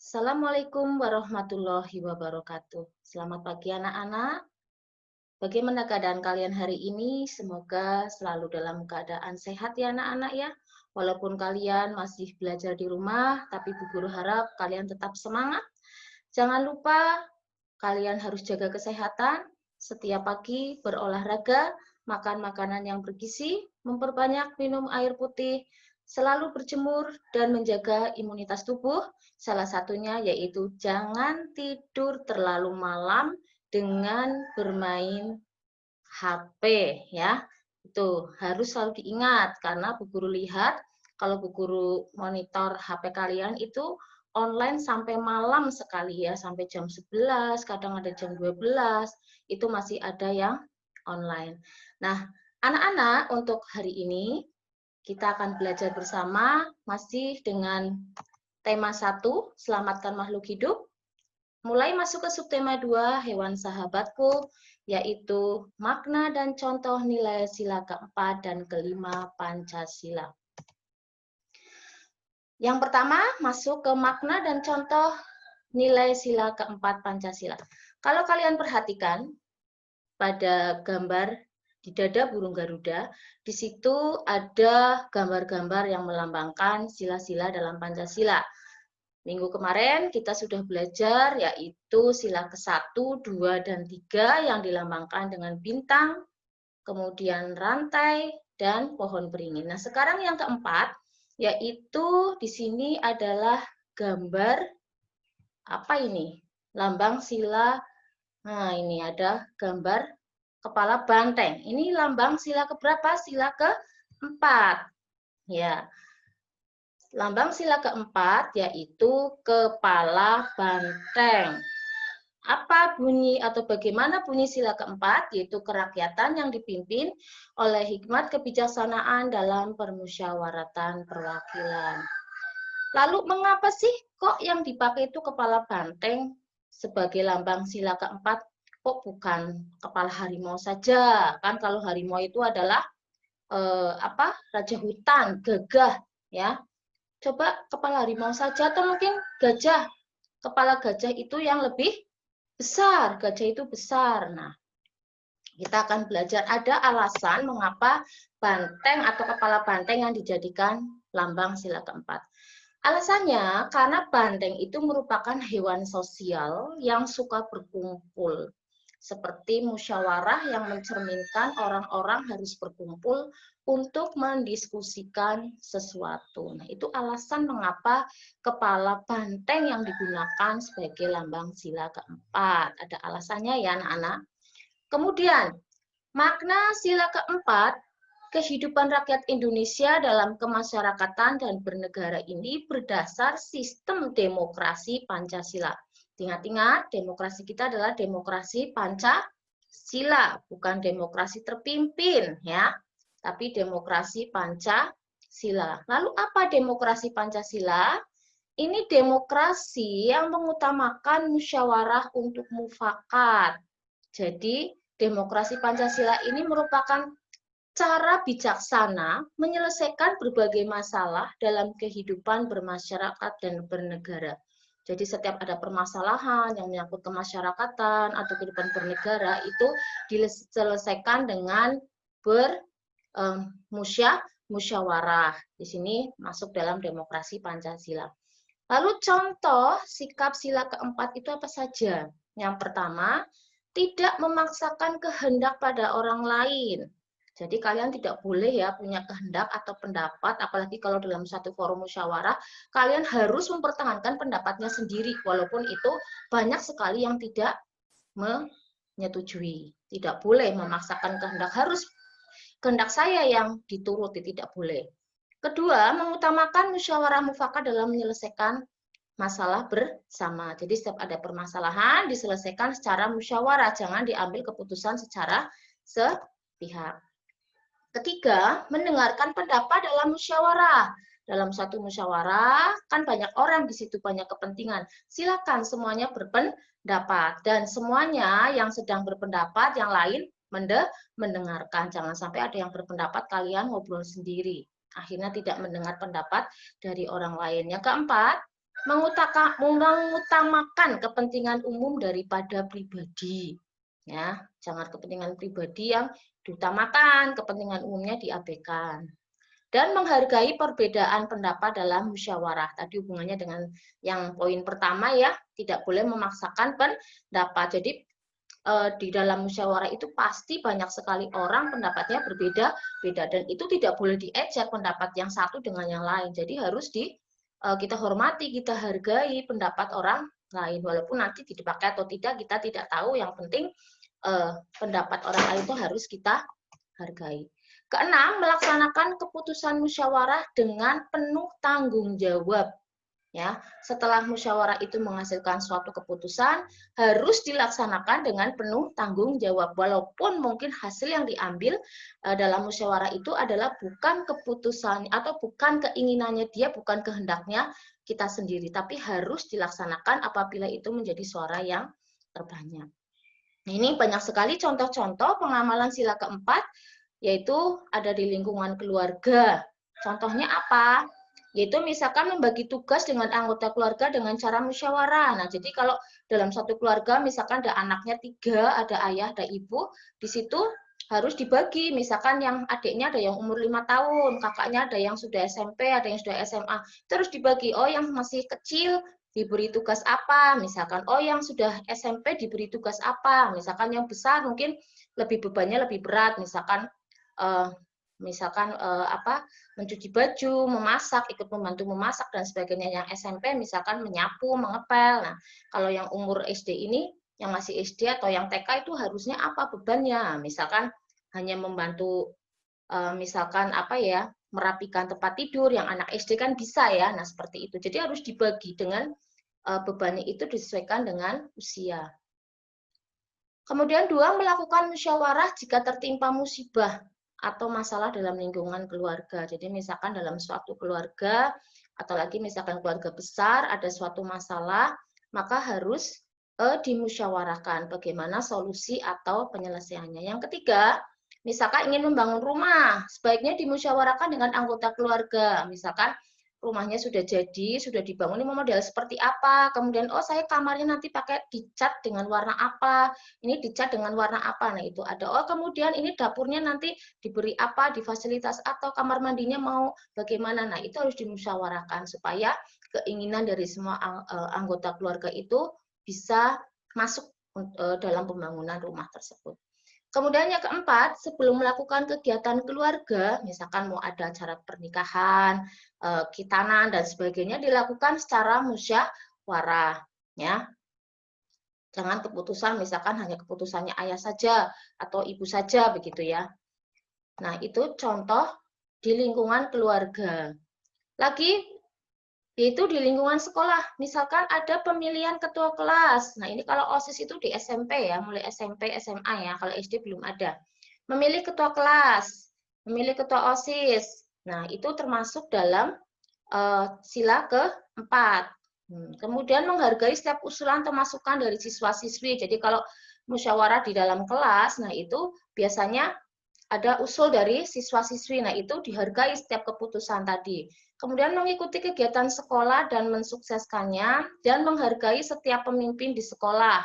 Assalamualaikum warahmatullahi wabarakatuh. Selamat pagi anak-anak. Bagaimana keadaan kalian hari ini? Semoga selalu dalam keadaan sehat ya anak-anak ya. Walaupun kalian masih belajar di rumah, tapi Bu Guru harap kalian tetap semangat. Jangan lupa kalian harus jaga kesehatan, setiap pagi berolahraga, makan makanan yang bergizi, memperbanyak minum air putih, selalu berjemur, dan menjaga imunitas tubuh. Salah satunya yaitu jangan tidur terlalu malam dengan bermain HP ya. Itu harus selalu diingat karena Bu Guru lihat kalau Bu Guru monitor HP kalian itu online sampai malam sekali ya, sampai jam 11, kadang ada jam 12, itu masih ada yang online. Nah, anak-anak untuk hari ini kita akan belajar bersama masih dengan tema 1, selamatkan makhluk hidup. Mulai masuk ke subtema 2, hewan sahabatku, yaitu makna dan contoh nilai sila keempat dan kelima Pancasila. Yang pertama, masuk ke makna dan contoh nilai sila keempat Pancasila. Kalau kalian perhatikan pada gambar di dada burung Garuda, di situ ada gambar-gambar yang melambangkan sila-sila dalam Pancasila. Minggu kemarin kita sudah belajar yaitu sila ke-1, 2, dan 3 yang dilambangkan dengan bintang, kemudian rantai, dan pohon beringin. Nah, sekarang yang keempat yaitu di sini adalah gambar apa ini? Lambang sila. Nah, ini ada gambar kepala banteng. Ini lambang sila keberapa? Sila keempat. Ya. Lambang sila keempat yaitu kepala banteng. Apa bunyi atau bagaimana bunyi sila keempat? Yaitu kerakyatan yang dipimpin oleh hikmat kebijaksanaan dalam permusyawaratan perwakilan. Lalu mengapa sih kok yang dipakai itu kepala banteng sebagai lambang sila keempat? Kok bukan kepala harimau saja? Kan kalau harimau itu adalah raja hutan, gagah ya. Coba kepala harimau saja atau mungkin gajah. Kepala gajah itu yang lebih besar, gajah itu besar. Nah, kita akan belajar ada alasan mengapa banteng atau kepala banteng yang dijadikan lambang sila keempat. Alasannya karena banteng itu merupakan hewan sosial yang suka berkumpul. Seperti musyawarah yang mencerminkan orang-orang harus berkumpul untuk mendiskusikan sesuatu. Nah, itu alasan mengapa kepala banteng yang digunakan sebagai lambang sila keempat. Ada alasannya ya anak-anak. Kemudian, makna sila keempat, kehidupan rakyat Indonesia dalam kemasyarakatan dan bernegara ini berdasar sistem demokrasi Pancasila. Ingat-ingat, demokrasi kita adalah demokrasi Pancasila, bukan demokrasi terpimpin ya, tapi demokrasi Pancasila. Lalu apa demokrasi Pancasila? Ini demokrasi yang mengutamakan musyawarah untuk mufakat. Jadi, demokrasi Pancasila ini merupakan cara bijaksana menyelesaikan berbagai masalah dalam kehidupan bermasyarakat dan bernegara. Jadi setiap ada permasalahan yang menyangkut kemasyarakatan atau kehidupan bernegara itu diselesaikan dengan musyawarah. Di sini masuk dalam demokrasi Pancasila. Lalu contoh sikap sila keempat itu apa saja? Yang pertama, tidak memaksakan kehendak pada orang lain. Jadi kalian tidak boleh ya punya kehendak atau pendapat, apalagi kalau dalam satu forum musyawarah, kalian harus mempertahankan pendapatnya sendiri, walaupun itu banyak sekali yang tidak menyetujui. Tidak boleh memaksakan kehendak, harus kehendak saya yang dituruti, tidak boleh. Kedua, mengutamakan musyawarah mufakat dalam menyelesaikan masalah bersama. Jadi setiap ada permasalahan diselesaikan secara musyawarah, jangan diambil keputusan secara sepihak. Ketiga, mendengarkan pendapat dalam musyawarah. Dalam satu musyawarah, kan banyak orang di situ, banyak kepentingan. Silakan semuanya berpendapat. Dan semuanya yang sedang berpendapat, yang lain mendengarkan. Jangan sampai ada yang berpendapat, kalian ngobrol sendiri. Akhirnya tidak mendengar pendapat dari orang lain. Yang keempat, mengutamakan kepentingan umum daripada pribadi. Ya, jangan kepentingan pribadi yang diutamakan, kepentingan umumnya diabaikan. Dan menghargai perbedaan pendapat dalam musyawarah. Tadi hubungannya dengan yang poin pertama ya, tidak boleh memaksakan pendapat. Jadi di dalam musyawarah itu pasti banyak sekali orang pendapatnya berbeda-beda, dan itu tidak boleh diejek pendapat yang satu dengan yang lain. Jadi harus kita hormati, kita hargai pendapat orang lain, walaupun nanti dipakai atau tidak kita tidak tahu. Yang penting pendapat orang lain itu harus kita hargai. Keenam, melaksanakan keputusan musyawarah dengan penuh tanggung jawab. Ya, setelah musyawarah itu menghasilkan suatu keputusan, harus dilaksanakan dengan penuh tanggung jawab. Walaupun mungkin hasil yang diambil dalam musyawarah itu adalah bukan keputusan atau bukan keinginannya dia, bukan kehendaknya kita sendiri, tapi harus dilaksanakan apabila itu menjadi suara yang terbanyak. Nah, ini banyak sekali contoh-contoh pengamalan sila keempat, yaitu ada di lingkungan keluarga. Contohnya apa? Yaitu misalkan membagi tugas dengan anggota keluarga dengan cara musyawarah. Nah, jadi kalau dalam satu keluarga misalkan ada anaknya 3, ada ayah, ada ibu, di situ harus dibagi. Misalkan yang adiknya ada yang umur 5 tahun, kakaknya ada yang sudah SMP, ada yang sudah SMA. Terus dibagi, oh yang masih kecil diberi tugas apa, misalkan oh yang sudah SMP diberi tugas apa, misalkan yang besar mungkin bebannya lebih berat, misalkan mencuci baju, memasak, ikut membantu memasak dan sebagainya. Yang SMP misalkan menyapu, mengepel. Nah, kalau yang umur SD ini, yang masih SD atau yang TK itu harusnya apa bebannya? Misalkan hanya membantu misalkan merapikan tempat tidur, yang anak SD kan bisa ya. Nah, seperti itu. Jadi harus dibagi dengan bebannya itu disesuaikan dengan usia. Kemudian 2, melakukan musyawarah jika tertimpa musibah atau masalah dalam lingkungan keluarga. Jadi misalkan dalam suatu keluarga, atau lagi misalkan keluarga besar, ada suatu masalah, maka harus dimusyawarahkan bagaimana solusi atau penyelesaiannya. Yang ketiga, misalkan ingin membangun rumah, sebaiknya dimusyawarahkan dengan anggota keluarga. Misalkan rumahnya sudah jadi, sudah dibangun, ini model seperti apa, kemudian oh saya kamarnya nanti pakai dicat dengan warna apa, ini dicat dengan warna apa, nah itu ada, oh kemudian ini dapurnya nanti diberi apa, di fasilitas atau kamar mandinya mau bagaimana, nah itu harus dimusyawarahkan supaya keinginan dari semua anggota keluarga itu bisa masuk dalam pembangunan rumah tersebut. Kemudian yang keempat, sebelum melakukan kegiatan keluarga, misalkan mau ada acara pernikahan, khitanan, dan sebagainya, dilakukan secara musyawarah. Ya. Jangan keputusan, misalkan hanya keputusannya ayah saja, atau ibu saja, begitu ya. Nah, itu contoh di lingkungan keluarga. Lagi, yaitu di lingkungan sekolah, misalkan ada pemilihan ketua kelas. Nah, ini kalau OSIS itu di SMP ya, mulai SMP, SMA ya, kalau SD belum ada. Memilih ketua kelas, memilih ketua OSIS. Nah, itu termasuk dalam sila keempat. Kemudian menghargai setiap usulan atau masukan dari siswa-siswi. Jadi kalau musyawarah di dalam kelas, nah itu biasanya ada usul dari siswa-siswi. Nah, itu dihargai setiap keputusan tadi. Kemudian mengikuti kegiatan sekolah dan mensukseskannya, dan menghargai setiap pemimpin di sekolah.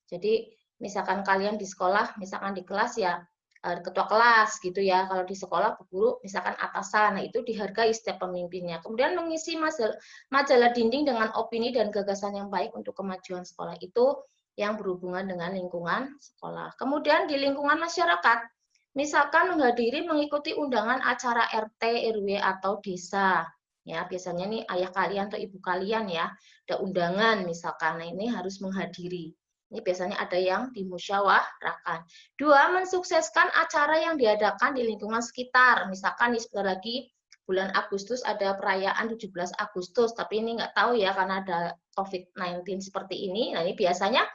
Jadi, misalkan kalian di sekolah, misalkan di kelas ya, ketua kelas gitu ya. Kalau di sekolah, guru misalkan atasan, nah itu dihargai setiap pemimpinnya. Kemudian mengisi majalah dinding dengan opini dan gagasan yang baik untuk kemajuan sekolah, itu yang berhubungan dengan lingkungan sekolah. Kemudian di lingkungan masyarakat, misalkan menghadiri mengikuti undangan acara RT, RW, atau desa. Ya, biasanya nih ayah kalian atau ibu kalian ya, ada undangan misalkan. Nah, ini harus menghadiri. Ini biasanya ada yang dimusyawarahkan. 2, mensukseskan acara yang diadakan di lingkungan sekitar. Misalkan nih sebentar lagi bulan Agustus ada perayaan 17 Agustus, tapi ini nggak tahu ya karena ada COVID-19 seperti ini. Nah, ini biasanya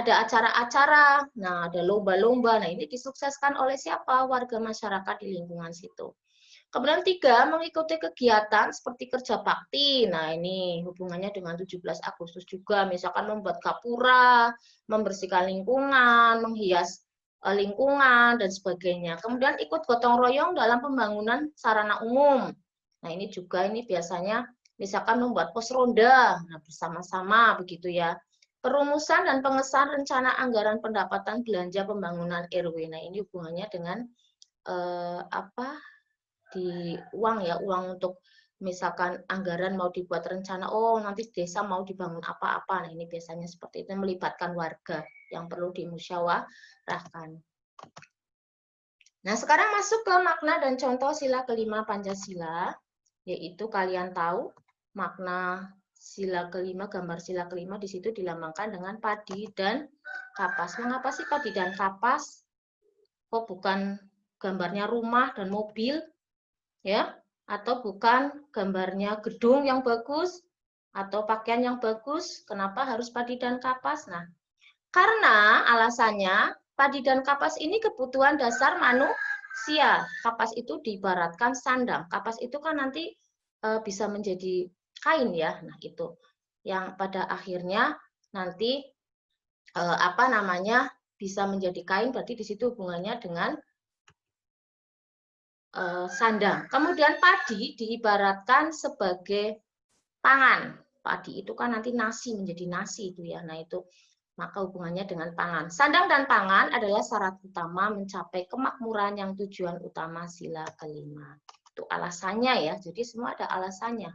ada acara-acara, nah ada lomba-lomba, nah ini disukseskan oleh siapa? Warga masyarakat di lingkungan situ. Kemudian 3, mengikuti kegiatan seperti kerja bakti. Nah, ini hubungannya dengan 17 Agustus juga, misalkan membuat gapura, membersihkan lingkungan, menghias lingkungan, dan sebagainya. Kemudian ikut gotong royong dalam pembangunan sarana umum. Nah, ini juga biasanya misalkan membuat pos ronda, nah bersama-sama begitu ya. Perumusan dan pengesahan rencana anggaran pendapatan belanja pembangunan RW. Nah, ini hubungannya dengan apa di uang ya, uang untuk misalkan anggaran mau dibuat rencana, oh nanti desa mau dibangun apa-apa. Nah, ini biasanya seperti itu, melibatkan warga yang perlu dimusyawarahkan. Nah, sekarang masuk ke makna dan contoh sila kelima Pancasila, yaitu kalian tahu makna sila kelima, gambar sila kelima di situ dilambangkan dengan padi dan kapas. Mengapa sih padi dan kapas? Kok bukan gambarnya rumah dan mobil, ya? Atau bukan gambarnya gedung yang bagus atau pakaian yang bagus? Kenapa harus padi dan kapas? Nah, karena alasannya padi dan kapas ini kebutuhan dasar manusia. Kapas itu diibaratkan sandang. Kapas itu kan nanti bisa menjadi kain ya. Nah, itu yang pada akhirnya nanti apa namanya bisa menjadi kain, berarti di situ hubungannya dengan sandang. Kemudian padi diibaratkan sebagai pangan. Padi itu kan nanti nasi, menjadi nasi itu ya. Nah, itu maka hubungannya dengan pangan. Sandang dan pangan adalah syarat utama mencapai kemakmuran yang tujuan utama sila kelima. Itu alasannya ya, jadi semua ada alasannya.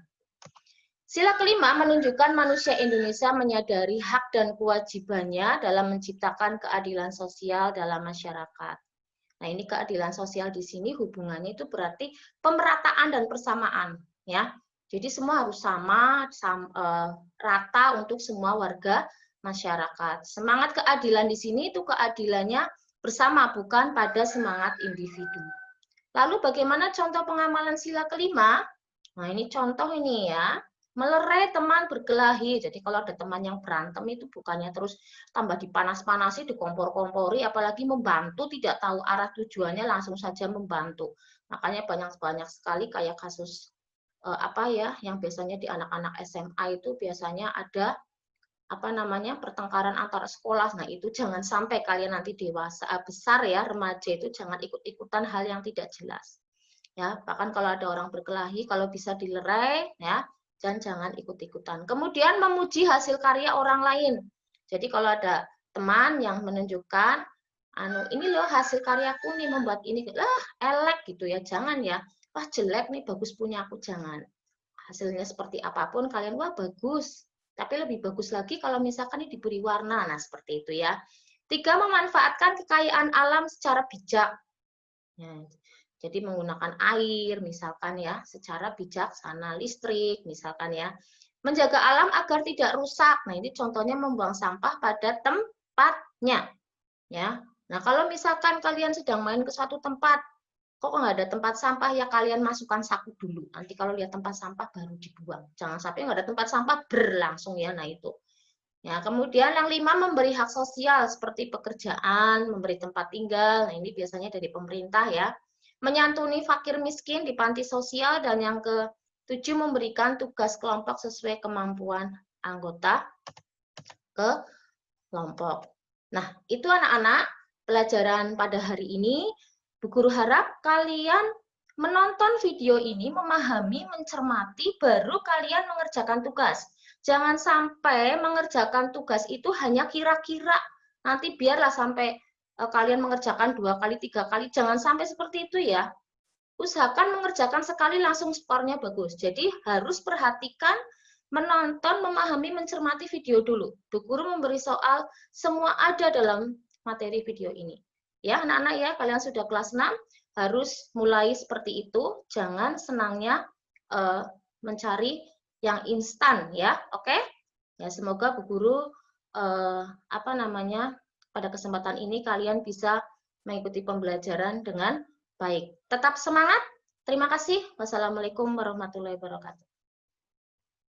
Sila kelima menunjukkan manusia Indonesia menyadari hak dan kewajibannya dalam menciptakan keadilan sosial dalam masyarakat. Nah, ini keadilan sosial di sini hubungannya itu berarti pemerataan dan persamaan, ya. Jadi semua harus sama, rata untuk semua warga masyarakat. Semangat keadilan di sini itu keadilannya bersama, bukan pada semangat individu. Lalu bagaimana contoh pengamalan sila kelima? Nah, ini contoh ini ya. Melerai teman berkelahi. Jadi kalau ada teman yang berantem itu bukannya terus tambah dipanas-panasi, dikompor-kompori, apalagi membantu, tidak tahu arah tujuannya, langsung saja membantu. Makanya banyak sekali kayak kasus apa ya, yang biasanya di anak-anak SMA itu biasanya ada apa namanya pertengkaran antar sekolah. Nah, itu jangan sampai kalian nanti dewasa besar ya, remaja itu jangan ikut-ikutan hal yang tidak jelas. Ya, bahkan kalau ada orang berkelahi, kalau bisa dilerai ya, dan jangan ikut-ikutan. Kemudian memuji hasil karya orang lain. Jadi kalau ada teman yang menunjukkan ini loh hasil karyaku nih membuat ini, elek gitu ya, jangan ya. Wah, jelek nih, bagus punya aku, jangan. Hasilnya seperti apapun kalian, wah bagus. Tapi lebih bagus lagi kalau misalkan ini diberi warna. Nah, seperti itu ya. 3, memanfaatkan kekayaan alam secara bijak. Ya, jadi menggunakan air misalkan ya secara bijaksana, listrik misalkan ya. Menjaga alam agar tidak rusak. Nah, ini contohnya membuang sampah pada tempatnya. Ya. Nah, kalau misalkan kalian sedang main ke suatu tempat, kok nggak ada tempat sampah, ya kalian masukkan saku dulu. Nanti kalau lihat tempat sampah baru dibuang. Jangan sampai nggak ada tempat sampah berlangsung ya. Nah, itu. Ya, kemudian yang 5, memberi hak sosial seperti pekerjaan, memberi tempat tinggal. Nah, ini biasanya dari pemerintah ya. Menyantuni fakir miskin di panti sosial, dan yang ke-7 memberikan tugas kelompok sesuai kemampuan anggota kelompok. Nah, itu anak-anak pelajaran pada hari ini. Bu Guru harap kalian menonton video ini, memahami, mencermati, baru kalian mengerjakan tugas. Jangan sampai mengerjakan tugas itu hanya kira-kira. Nanti biarlah sampai kalian mengerjakan 2 kali, 3 kali. Jangan sampai seperti itu ya. Usahakan mengerjakan sekali langsung skornya bagus. Jadi harus perhatikan, menonton, memahami, mencermati video dulu. Bu Guru memberi soal, semua ada dalam materi video ini. Ya anak-anak ya, kalian sudah kelas 6, harus mulai seperti itu. Jangan senangnya mencari yang instan ya, oke? Ya, semoga Bu Guru apa namanya pada kesempatan ini kalian bisa mengikuti pembelajaran dengan baik. Tetap semangat. Terima kasih. Wassalamualaikum warahmatullahi wabarakatuh.